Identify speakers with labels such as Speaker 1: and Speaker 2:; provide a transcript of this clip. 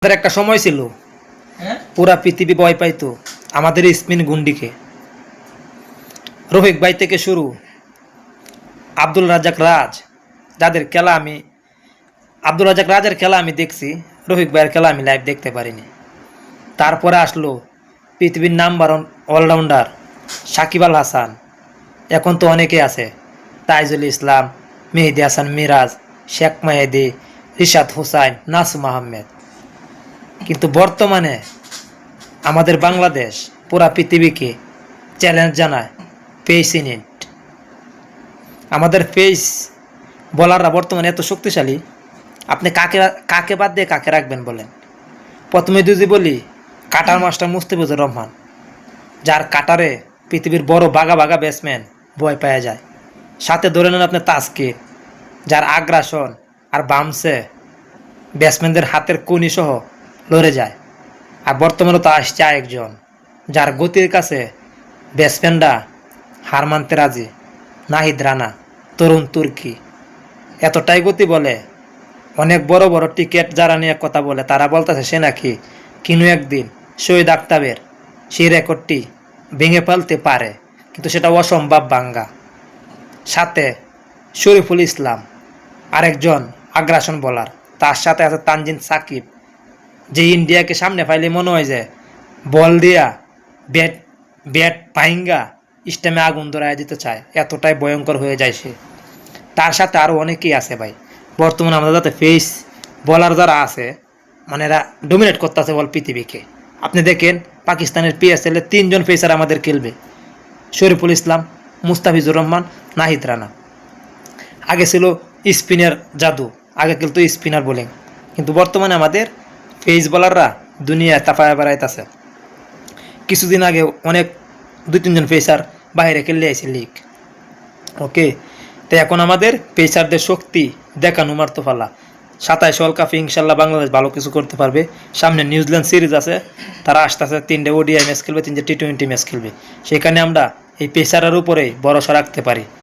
Speaker 1: আমাদের একটা সময় ছিল পুরা পৃথিবী ভয় পাইতো আমাদের স্পিন গুন্ডিকে। রফিক ভাই থেকে শুরু আব্দুল রাজ্জাক রাজ, যাদের খেলা আমি আব্দুল রাজ্জাক রাজের খেলা আমি দেখছি, রফিক ভাইয়ের খেলা আমি লাইভ দেখতে পারিনি। তারপরে আসলো পৃথিবীর নাম্বার অলরাউন্ডার সাকিব আল হাসান। এখন তো অনেকে আছে, তাইজুল ইসলাম, মেহেদি হাসান মিরাজ, শেখ মেহেদি, রিশাদ হুসাইন, নাসুম আহমেদ। কিন্তু বর্তমানে আমাদের বাংলাদেশ পুরা পৃথিবীকে চ্যালেঞ্জ জানায় পেস ইন ইট। আমাদের পেস বলাররা বর্তমানে এত শক্তিশালী, আপনি কাকে বাদ দিয়ে কাকে রাখবেন বলেন? প্রথমে যদি বলি কাটার মাস্টার মুস্তাফিজুর রহমান, যার কাটারে পৃথিবীর বড় বাঘা বাঘা ব্যাটসম্যান ভয় পাওয়া যায়। সাথে ধরে নেন আপনি তাসকির, যার আগ্রাসন আর বামসে ব্যাটসম্যানদের হাতের কনি সহ লড়ে যায়। আর বর্তমানে তো আসছে একজন যার গতির কাছে ব্যাটসম্যানরা হার মানতে রাজি, নাহিদ রানা, তরুণ তুর্কি। এতটাই গতি বলে অনেক বড় বড় টিকেট যারা নিয়ে কথা বলে তারা বলতেছে সে নাকি কিনু একদিন শহীদ আক্তাবের সেই রেকর্ডটি ভেঙে ফেলতে পারে, কিন্তু সেটা অসম্ভব ভাঙ্গা। সাথে শরীফুল ইসলাম আরেকজন আগ্রাসন বোলার, তার সাথে আছে তানজিদ সাকিব, যে ইন্ডিয়াকে সামনে পাইলে মনে হয় যে বল দিয়া ব্যাট ব্যাট ভাইঙ্গা স্টেমে আগুন ধরায় দিতে চায়, এতটাই ভয়ঙ্কর হয়ে যায় সে। তার সাথে আরও অনেকেই আছে ভাই। বর্তমানে আমাদের যাতে ফেস বলার যারা আছে, মানে এরা ডোমিনেট করতেছে বল পৃথিবীকে। আপনি দেখেন পাকিস্তানের PSL-এ 3 জন পেসার আমাদের খেলবে, শরীফুল ইসলাম, মুস্তাফিজুর রহমান, নাহিদ রানা। আগে ছিল স্পিনার জাদু, আগে খেলতো স্পিনার বোলিং, কিন্তু বর্তমানে আমাদের পেস বলাররা দুনিয়ায় তাফায় বেড়াইতেছে। কিছুদিন আগে অনেক 2-3 জন পেসার বাইরে খেললে আইছে লিগ। ওকে, তো এখন আমাদের পেসারদের শক্তি দেখানো মারতো ফালা। 27 ওয়ার্ল্ড কাপে ইনশাল্লাহ বাংলাদেশ ভালো কিছু করতে পারবে। সামনে নিউজিল্যান্ড সিরিজ আছে, তারা আসতেছে 3টে ODI ম্যাচ খেলবে, 3টে T20 ম্যাচ খেলবে। সেখানে আমরা এই পেসারের উপরেই ভরসা রাখতে পারি।